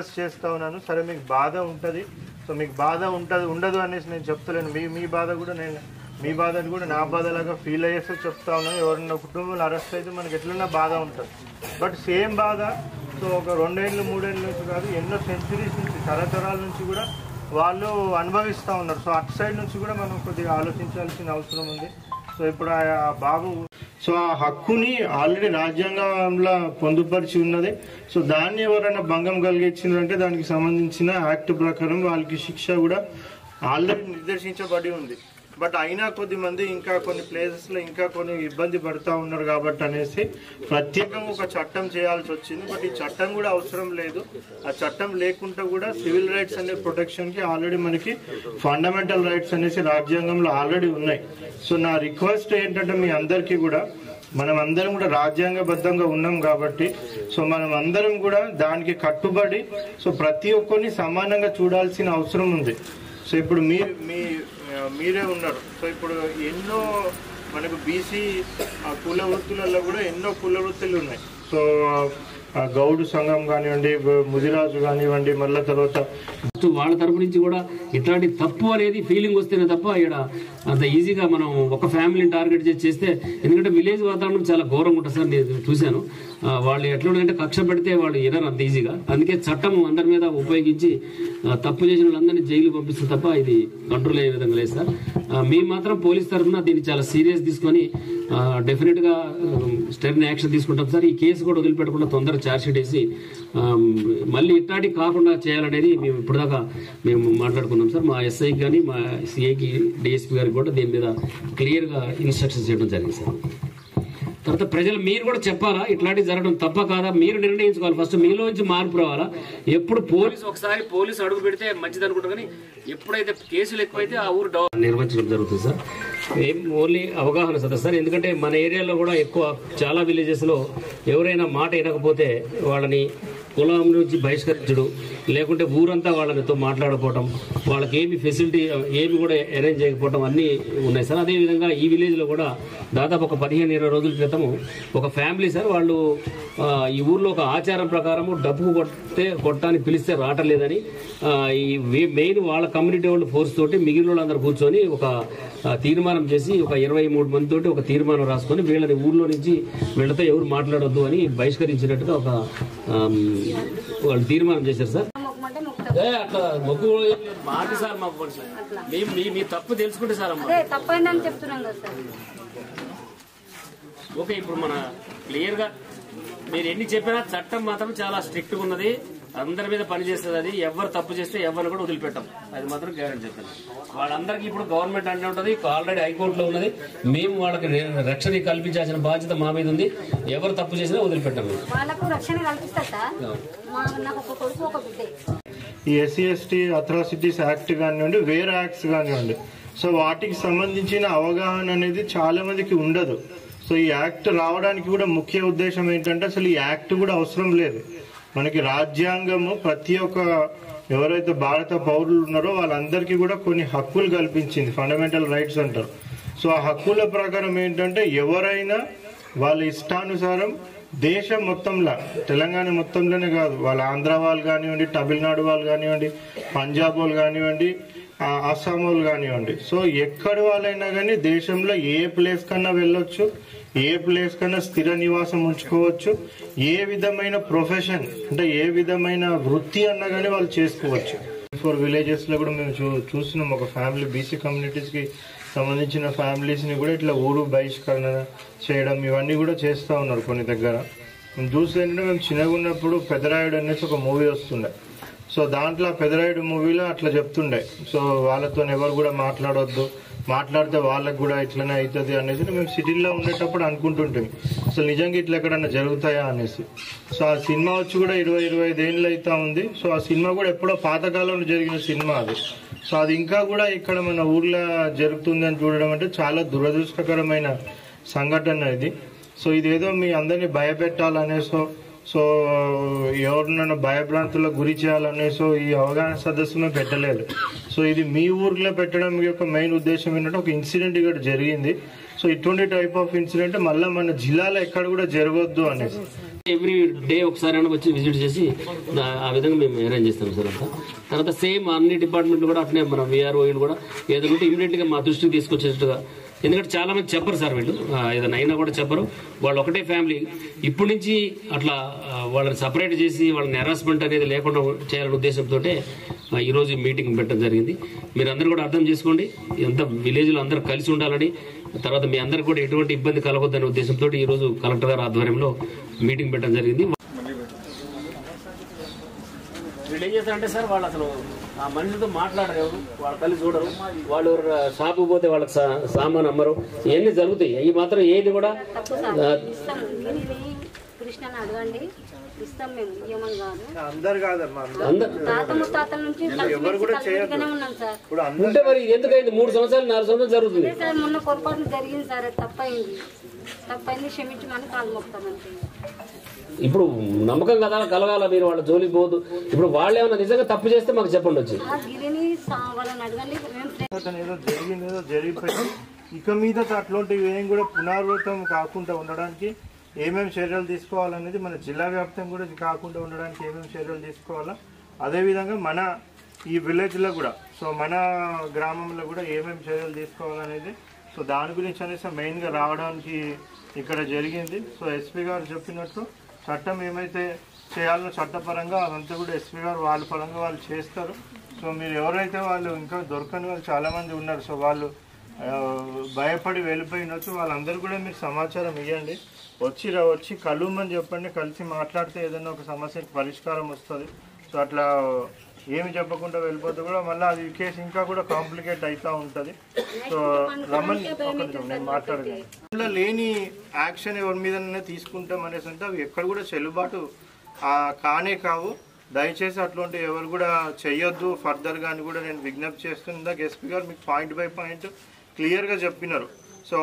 Request చేస్తా ఉన్నాను. సరే మీకు బాధ ఉంటుంది, సో మీకు బాధ ఉండదు అనేసి నేను చెప్తలేను. మీ బాధ కూడా మీ బాధని కూడా నా బాధలాగా ఫీల్ అయ్యేస్తే చెప్తా ఉన్నాను. ఎవరైనా కుటుంబంలో అరెస్ట్ అయితే మనకి ఎట్లన్నా బాధ ఉంటుంది, బట్ సేమ్ బాధ సో ఒక 2 ఏళ్ళు 3 ఏళ్ళ నుంచి కాదు, ఎన్నో సెంచురీస్ నుంచి తరతరాల నుంచి కూడా వాళ్ళు అనుభవిస్తూ ఉన్నారు. సో అటు సైడ్ నుంచి కూడా మనం కొద్దిగా ఆలోచించాల్సిన అవసరం ఉంది. సో ఇప్పుడు ఆ బాబు సో ఆ హక్కుని ఆల్రెడీ రాజ్యాంగంలో పొందుపరిచి ఉన్నది. సో దాన్ని ఎవరైనా భంగం కలిగించిందంటే దానికి సంబంధించిన యాక్ట్ ప్రకారం వాళ్ళకి శిక్ష కూడా ఆల్రెడీ నిర్దేశించబడి ఉంది. బట్ అయినా కొద్దిమంది ఇంకా కొన్ని ప్లేసెస్లో ఇంకా కొన్ని ఇబ్బంది పడుతూ ఉన్నారు కాబట్టి అనేసి ప్రత్యేకంగా ఒక చట్టం చేయాల్సి వచ్చింది. బట్ ఈ చట్టం కూడా అవసరం లేదు. ఆ చట్టం లేకుండా కూడా సివిల్ రైట్స్ అనే ప్రొటెక్షన్కి ఆల్రెడీ మనకి ఫండమెంటల్ రైట్స్ అనేసి రాజ్యాంగంలో ఆల్రెడీ ఉన్నాయి. సో నా రిక్వెస్ట్ ఏంటంటే మీ అందరికీ కూడా మనం అందరం కూడా రాజ్యాంగబద్ధంగా ఉన్నాం కాబట్టి సో మనం అందరం కూడా దానికి కట్టుబడి సో ప్రతి ఒక్కరిని సమానంగా చూడాల్సిన అవసరం ఉంది. సో ఇప్పుడు మీరే ఉన్నారు. సో ఇప్పుడు ఎన్నో మనకు బీసీ కుల వృత్తులలో కూడా ఎన్నో కుల వృత్తులు ఉన్నాయి. సో గౌడు సంఘం కానివ్వండి, ముదిరాజు కానివ్వండి, మళ్ళీ తర్వాత వాళ్ళ తరపు నుంచి కూడా ఇట్లాంటి తప్పు అనేది ఫీలింగ్ వస్తేనే తప్ప ఇక్కడ అంత ఈజీగా మనం ఒక ఫ్యామిలీని టార్గెట్ చేస్తే, ఎందుకంటే విలేజ్ వాతావరణం చాలా ఘోరంగా ఉంటుంది సార్. నేను చూశాను వాళ్ళు ఎట్లుంటే కక్ష పెడితే వాళ్ళు వినరు అంత ఈజీగా. అందుకే చట్టం అందరి మీద ఉపయోగించి తప్పు చేసిన వాళ్ళందరినీ జైలు పంపిస్తే తప్ప ఇది కంట్రోల్ అయ్యే విధంగా లేదు సార్. మేము మాత్రం పోలీస్ తరఫున దీన్ని చాలా సీరియస్ తీసుకొని డెఫినెట్ గా స్టెర్న్ యాక్షన్ తీసుకుంటాం సార్. ఈ కేసు కూడా వదిలిపెట్టకుండా తొందరగా ఛార్జ్షీట్ వేసి మళ్ళీ ఇట్లాంటి కాకుండా చేయాలనేది మేము ఇప్పటిదాకా మేము మాట్లాడుకున్నాం సార్. మా ఎస్ఐకి కానీ మా సిఐకి డిఎస్పీ గారికి కూడా దీని మీద క్లియర్గా ఇన్స్ట్రక్షన్స్ చేయడం జరిగింది సార్. తర్వాత ప్రజలు మీరు కూడా చెప్పాలా ఇట్లాంటివి జరగడం తప్ప కాదా, మీరు నిర్ణయించుకోవాలి. ఫస్ట్ మీలోంచి మార్పు రావాలా. ఎప్పుడు ఒకసారి పోలీసు అడుగు పెడితే మంచిది అనుకుంటారు, కానీ ఎప్పుడైతే కేసులు ఎక్కువైతే ఆ ఊరు నిర్వహించడం జరుగుతుంది సార్. ఓన్లీ అవగాహన సదస్సు సార్. ఎందుకంటే మన ఏరియాలో కూడా ఎక్కువ చాలా విలేజెస్ లో ఎవరైనా మాట వినకపోతే వాళ్ళని కులం నుంచి బహిష్కరించడం, లేకుంటే ఊరంతా వాళ్ళతో మాట్లాడకపోవటం, వాళ్ళకి ఏమి ఫెసిలిటీ ఏమి కూడా అరేంజ్ చేయకపోవటం అన్నీ ఉన్నాయి సార్. అదేవిధంగా ఈ విలేజ్లో కూడా దాదాపు ఒక 15-20 రోజుల క్రితం ఒక ఫ్యామిలీ సార్, వాళ్ళు ఈ ఊర్లో ఒక ఆచారం ప్రకారము డబ్బు కొట్టడానికి పిలిస్తే రావట్లేదని ఈ మెయిన్ వాళ్ళ కమ్యూనిటీ వాళ్ళు ఫోర్స్ తోటి మిగిలిన వాళ్ళందరూ కూర్చొని ఒక తీర్మానం చేసి ఒక 23 మంది తోటి ఒక తీర్మానం రాసుకొని వీళ్ళని ఊర్లో నుంచి వీళ్ళతో ఎవరు మాట్లాడొద్దు అని బహిష్కరించినట్టుగా ఒక వాళ్ళు తీర్మానం చేశారు సార్. అట్లా మొక్కు మాది సార్, మాకు మీ తప్పు తెలుసుకుంటే సార్ ఓకే. ఇప్పుడు మన క్లియర్ గా మీరు ఎన్ని చెప్పినా చట్టం మాత్రం చాలా స్ట్రిక్ట్ గా ఉన్నది, అందరి మీద పనిచేస్తుంది. అది ఎవరు తప్పు చేస్తే ఎవరు కూడా వదిలిపెట్టాం, అది మాత్రం గ్యారెంటీ చెప్తాను. వాళ్ళందరికీ ఇప్పుడు గవర్నమెంట్ అంటే ఉంటుంది, ఆల్రెడీ హైకోర్టులో ఉన్నది. మేము వాళ్ళకి రక్షణ కల్పించాల్సిన బాధ్యత మా మీద ఉంది. ఎవరు తప్పు చేసినా వదిలిపెట్టాము. ఈ ఎస్సీ ఎస్టీ అట్రాసిటీస్ యాక్ట్ కానివ్వండి, వేరే యాక్ట్స్ కానివ్వండి, సో వాటికి సంబంధించిన అవగాహన అనేది చాలా మందికి ఉండదు. సో ఈ యాక్ట్ రావడానికి కూడా ముఖ్య ఉద్దేశం ఏంటంటే అసలు ఈ యాక్ట్ కూడా అవసరం లేదు. మనకి రాజ్యాంగము ప్రతి ఒక్క ఎవరైతే భారత పౌరులు ఉన్నారో వాళ్ళందరికీ కూడా కొన్ని హక్కులు కల్పించింది, ఫండమెంటల్ రైట్స్ అంటారు. సో ఆ హక్కుల ప్రకారం ఏంటంటే ఎవరైనా వాళ్ళ ఇష్టానుసారం దేశం మొత్తంలో, తెలంగాణ మొత్తంలోనే కాదు, వాళ్ళ ఆంధ్ర వాళ్ళు కానివ్వండి, తమిళనాడు వాళ్ళు కానివ్వండి, పంజాబ్ వాళ్ళు కానివ్వండి, అస్సాం వాళ్ళు కానివ్వండి, సో ఎక్కడి వాళ్ళైనా కానీ దేశంలో ఏ ప్లేస్ కన్నా వెళ్ళొచ్చు, ఏ ప్లేస్ కన్నా స్థిర నివాసం ఉంచుకోవచ్చు, ఏ విధమైన ప్రొఫెషన్ అంటే ఏ విధమైన వృత్తి అన్నా కానీ వాళ్ళు చేసుకోవచ్చు. 4 విలేజెస్ లో కూడా మేము చూస్తున్నాం, ఒక ఫ్యామిలీ బీసీ కమ్యూనిటీస్ కి సంబంధించిన ఫ్యామిలీస్ ని కూడా ఇట్లా ఊరు బహిష్కరణ చేయడం ఇవన్నీ కూడా చేస్తూ ఉన్నారు కొన్ని దగ్గర. మేము చూస్తే ఏంటంటే మేము చిన్నగా ఉన్నప్పుడు పెదరాయుడు అనేసి ఒక మూవీ వస్తుండే. సో దాంట్లో పెదరాయుడు మూవీలో అట్లా చెప్తుండే, సో వాళ్ళతో ఎవరు కూడా మాట్లాడొద్దు, మాట్లాడితే వాళ్ళకు కూడా ఇట్లనే అవుతుంది అనేసి మేము సిటీలో ఉండేటప్పుడు అనుకుంటుంటాం, అసలు నిజంగా ఇట్లా ఎక్కడన్నా జరుగుతాయా అనేసి. సో ఆ సినిమా వచ్చి కూడా 20-25 ఏళ్ళు అవుతా ఉంది. సో ఆ సినిమా కూడా ఎప్పుడో పాతకాలంలో జరిగిన సినిమా అది. సో అది ఇంకా కూడా ఇక్కడ మన ఊర్లో జరుగుతుందని చూడడం అంటే చాలా దురదృష్టకరమైన సంఘటన ఇది. సో ఇదేదో మీ అందరినీ భయపెట్టాలనేసో, సో ఎవరినైనా భయభ్రాంతులకు గురి చేయాలనేసో ఈ అవగాహన సదస్సు మేము పెట్టలేదు. సో ఇది మీ ఊర్లో పెట్టడం యొక్క మెయిన్ ఉద్దేశం ఏంటంటే ఒక ఇన్సిడెంట్ ఇక్కడ జరిగింది. సో ఇటువంటి టైప్ ఆఫ్ ఇన్సిడెంట్ మళ్ళీ మన జిల్లాలో ఎక్కడ కూడా జరగొద్దు అనేసి. ఎవ్రీ డే ఒకసారి వచ్చి విజిట్ చేసి ఆ విధంగా మేము అరేంజ్ చేస్తాం సార్ అంతా. తర్వాత సేమ్ అన్ని డిపార్ట్మెంట్లు కూడా అట్లనే మన విఆర్ఓ కూడా ఏదంటే ఇమీడియట్గా మా దృష్టికి తీసుకొచ్చేట్టుగా, ఎందుకంటే చాలా మంది చెప్పరు సార్, వీళ్ళు ఏదైనా అయినా కూడా చెప్పరు. వాళ్ళు ఒకటే ఫ్యామిలీ, ఇప్పటి నుంచి అట్లా వాళ్ళని సపరేట్ చేసి వాళ్ళని హెరాస్మెంట్ అనేది లేకుండా చేయాలనే ఉద్దేశంతో ఈరోజు మీటింగ్ పెట్టడం జరిగింది. మీరు అందరూ కూడా అర్థం చేసుకోండి, ఎంత విలేజ్లో అందరూ కలిసి ఉండాలని, తర్వాత మీ అందరూ కూడా ఎటువంటి ఇబ్బంది కలగొద్దనే ఉద్దేశంతో ఈరోజు కలెక్టర్ గారి ఆధ్వర్యంలో మీటింగ్ పెట్టడం జరిగింది. వీళ్ళు ఏం చేస్తారంటే సార్, వాళ్ళు అసలు ఆ మనిషితో మాట్లాడరు, వాళ్ళ తల్లి చూడరు, వాళ్ళు షాపు పోతే వాళ్ళకి సామాన్ అమ్మరు, ఇవన్నీ జరుగుతాయి. అవి మాత్రం ఏది కూడా కృష్ణని అడగండి, ఇస్తాం మేము, ఇవ్వమని కాదు. అందరు కాదమ్మా, తాత ముత్తాతల నుంచి ఉన్నాం సార్. ఉంటే మరి ఎందుకైంది 3 సంవత్సరాలు 4 సంవత్సరాలు జరుగుతుంది సార్. మొన్న పొరపాటు జరిగింది సార్, తప్పైంది, క్షమించమని కాలు మొక్తామంటే. ఇప్పుడు నమ్మకం కదా కలగాల, మీరు వాళ్ళ జోలికి పోదు. ఇప్పుడు వాళ్ళు ఏమైనా నిజంగా తప్పు చేస్తే మాకు చెప్పండి వచ్చి. వాళ్ళని అడగండి. ఏదో జరిగింది, ఏదో జరిగిపోయింది, ఇక మీద అట్లాంటివి ఏం కూడా పునరావృతం కాకుండా ఉండడానికి ఏమేమి చర్యలు తీసుకోవాలనేది మన జిల్లా వ్యాప్తంగా కూడా కాకుండా ఉండడానికి ఏమేమి చర్యలు తీసుకోవాలా, అదేవిధంగా మన ఈ విలేజ్లో కూడా, సో మన గ్రామంలో కూడా ఏమేమి చర్యలు తీసుకోవాలనేది, సో దాని గురించి అనేసి మెయిన్గా రావడానికి ఇక్కడ జరిగింది. సో ఎస్పీ గారు చెప్పినట్టు చట్టం ఏమైతే చేయాలో చట్టపరంగా అదంతా కూడా ఎస్పీ గారు వాళ్ళ పరంగా వాళ్ళు చేస్తారు. సో మీరు ఎవరైతే వాళ్ళు ఇంకా దొరకని వాళ్ళు చాలామంది ఉన్నారు, సో వాళ్ళు భయపడి వెళ్ళిపోయినట్టు వాళ్ళందరూ కూడా మీరు సమాచారం ఇవ్వండి, వచ్చి కలుమని చెప్పండి, కలిసి మాట్లాడితే ఏదైనా ఒక సమస్యకి పరిష్కారం వస్తుంది. సో అట్లా ఏమి చెప్పకుండా వెళ్ళిపోతే కూడా మళ్ళీ అది కేసు ఇంకా కూడా కాంప్లికేట్ అవుతూ ఉంటుంది. సో రమ్మని నేను మాట్లాడగలను లేని యాక్షన్ ఎవరి మీద తీసుకుంటాం అనేసి అంటే అవి ఎక్కడ కూడా చెల్లుబాటు కానే కావు. దయచేసి అట్లాంటి ఎవరు కూడా చెయ్యొద్దు ఫర్దర్గా అని కూడా నేను విజ్ఞప్తి చేస్తున్నా. ఎస్పీ గారు మీకు పాయింట్ బై పాయింట్ క్లియర్గా చెప్పినారు. సో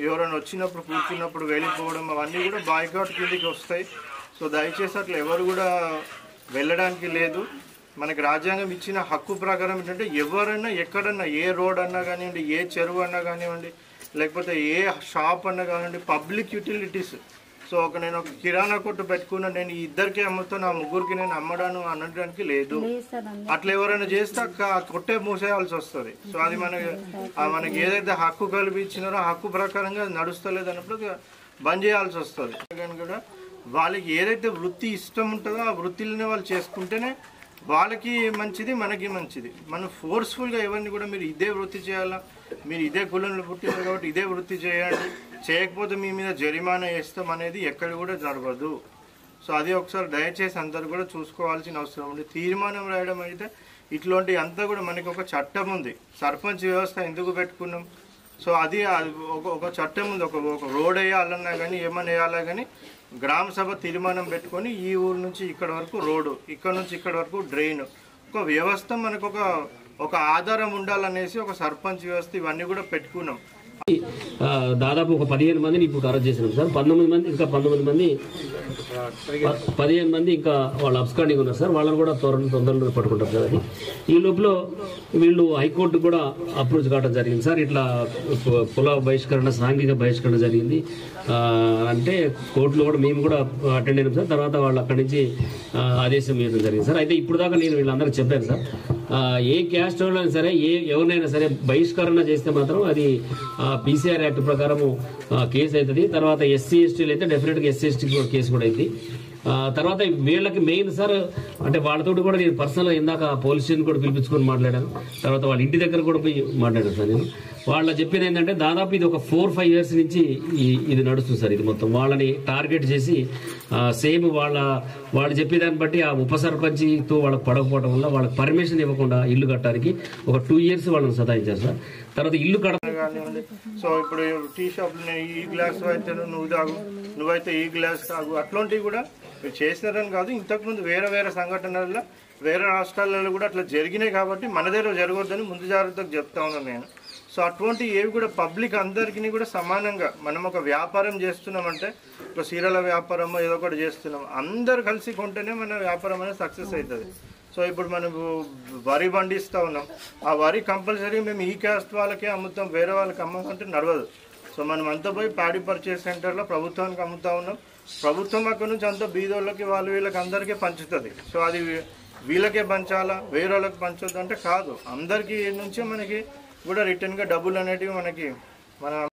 ఎవరైనా వచ్చినప్పుడు కూర్చున్నప్పుడు వెళ్ళిపోవడం అవన్నీ కూడా బాయ్కాట్ కిందకి వస్తాయి. సో దయచేసి అట్లా ఎవరు కూడా వెళ్ళడానికి లేదు. మనకి రాజ్యాంగం ఇచ్చిన హక్కు ప్రకారం ఏంటంటే ఎవరైనా ఎక్కడన్నా ఏ రోడ్ అన్నా కానివ్వండి, ఏ చెరువు అన్నా కానివ్వండి, లేకపోతే ఏ షాప్ అన్నా కానివ్వండి, పబ్లిక్ యూటిలిటీస్. సో నేను ఒక కిరాణా కొట్టు పెట్టుకున్నా, నేను ఇద్దరికి అమ్ముతా, నా ముగ్గురికి నేను అమ్మడాను అనడానికి లేదు. అట్లా ఎవరైనా చేస్తే కొట్టే మూసేయాల్సి వస్తుంది. సో అది మనకి ఏదైతే హక్కు కల్పించినారో ఆ హక్కు ప్రకారంగా నడుస్తలేదు అన్నప్పుడు బంద్ చేయాల్సి వస్తుంది. కానీ కూడా వాళ్ళకి ఏదైతే వృత్తి ఇష్టం ఉంటుందో ఆ వృత్తిలోనే వాళ్ళు చేసుకుంటేనే వాళ్ళకి మంచిది, మనకి మంచిది. మనం ఫోర్స్ఫుల్గా ఎవరిని కూడా మీరు ఇదే వృత్తి చేయాలా, మీరు ఇదే కులంలో పుట్టినారు కాబట్టి ఇదే వృత్తి చేయండి, చేయకపోతే మీ మీద జరిమానా వేస్తాం అనేది ఎక్కడ కూడా జరగదు. సో అది ఒకసారి దయచేసి అందరు కూడా చూసుకోవాల్సిన అవసరం ఉంది. తీర్మానం రాయడం అయితే ఇట్లాంటి అంతా కూడా మనకి ఒక చట్టం ఉంది, సర్పంచ్ వ్యవస్థ ఎందుకు పెట్టుకున్నాం. సో అది ఒక చట్టం ఉంది, ఒక రోడ్ వేయాలన్నా కానీ ఏమన్నా వేయాలా కానీ గ్రామ సభ తీర్మానం పెట్టుకొని ఈ ఊరు నుంచి ఇక్కడ వరకు రోడ్డు, ఇక్కడ నుంచి ఇక్కడ వరకు డ్రైన్, ఒక వ్యవస్థ మనకు ఒక ఆధారం ఉండాలనేసి ఒక సర్పంచ్ వ్యవస్థ ఇవన్నీ కూడా పెట్టుకున్నాం. దాదాపు ఒక 15 మందిని ఇప్పుడు అరెస్ట్ చేసినాం సార్. 19 మంది ఇంకా 15 మంది 15 మంది ఇంకా వాళ్ళు అబ్స్కాండింగ్ ఉన్నారు సార్. వాళ్ళని కూడా తొందరలో పట్టుకుంటారు సార్. ఈ లోపల వీళ్ళు హైకోర్టు కూడా అప్రోచ్ కావడం జరిగింది సార్. ఇట్లా కుల బహిష్కరణ, సాంఘిక బహిష్కరణ జరిగింది అంటే కోర్టులో కూడా మేము కూడా అటెండ్ అయినాం సార్. తర్వాత వాళ్ళు అక్కడి నుంచి ఆదేశం ఇవ్వడం జరిగింది సార్. అయితే ఇప్పుడు దాకా నేను వీళ్ళందరికీ చెప్పాను సార్, ఏ క్యాస్ట్ వాళ్ళైనా సరే, ఎవరినైనా సరే బహిష్కరణ చేస్తే మాత్రం అది పీసీఆర్ యాక్ట్ ప్రకారము కేసు అవుతుంది. తర్వాత ఎస్సీ ఎస్టీలు అయితే డెఫినెట్గా ఎస్సీ ఎస్టీ కేసు కూడా అవుతుంది. తర్వాత వీళ్ళకి మెయిన్ సార్ అంటే వాళ్ళతో కూడా నేను పర్సనల్గా ఇందాక పోలీస్ స్టేషన్ కూడా పిలిపించుకొని మాట్లాడాను. తర్వాత వాళ్ళ ఇంటి దగ్గర కూడా పోయి మాట్లాడాను సార్. నేను వాళ్ళ చెప్పేది ఏంటంటే దాదాపు ఇది ఒక 4-5 years నుంచి ఇది నడుస్తుంది సార్. ఇది మొత్తం వాళ్ళని టార్గెట్ చేసి సేమ్ వాళ్ళు చెప్పేదాన్ని బట్టి ఆ ఉప సర్పంచ్తో వాళ్ళకి పడకపోవడం వల్ల వాళ్ళకి పర్మిషన్ ఇవ్వకుండా ఇల్లు కట్టడానికి ఒక 2 years వాళ్ళని సతాయించారు సార్. తర్వాత ఇల్లు కానివ్వండి. సో ఇప్పుడు టీ షాప్లో నేను ఈ గ్లాస్ అయితే నువ్వు తాగు, నువ్వైతే ఈ గ్లాస్ తాగు, అట్లాంటివి కూడా మీరు చేసినారని కాదు. ఇంతకుముందు వేరే సంఘటనల్లో వేరే రాష్ట్రాలలో కూడా అట్లా జరిగినాయి కాబట్టి మన దగ్గర జరగొద్దని ముందు జాగ్రత్తగా చెప్తా ఉన్నాను నేను. సో అటువంటి ఏవి కూడా పబ్లిక్ అందరికీ కూడా సమానంగా మనం ఒక వ్యాపారం చేస్తున్నామంటే ఒక చీరల వ్యాపారమో ఏదో ఒకటి చేస్తున్నాం, అందరు కలిసి కొంటేనే మన వ్యాపారం అనేది సక్సెస్ అవుతుంది. సో ఇప్పుడు మనం వరి పండిస్తూ ఉన్నాం, ఆ వరి కంపల్సరీ మేము ఈ క్యాస్ట్ వాళ్ళకే అమ్ముతాం, వేరే వాళ్ళకి అమ్మాలంటే నడవదు. సో మనం అంతా పోయి ప్యాడీ పర్చేస్ సెంటర్లో ప్రభుత్వానికి అమ్ముతా ఉన్నాం. ప్రభుత్వం అక్కడ నుంచి అంతా బీదోళ్ళకి వీళ్ళకి అందరికీ పంచుతుంది. సో అది వీళ్ళకే పంచాలా, వేరే వాళ్ళకి పంచొద్దు అంటే కాదు, అందరికీ నుంచి మనకి కూడా రిటర్న్గా డబ్బులు అనేటివి మనకి మన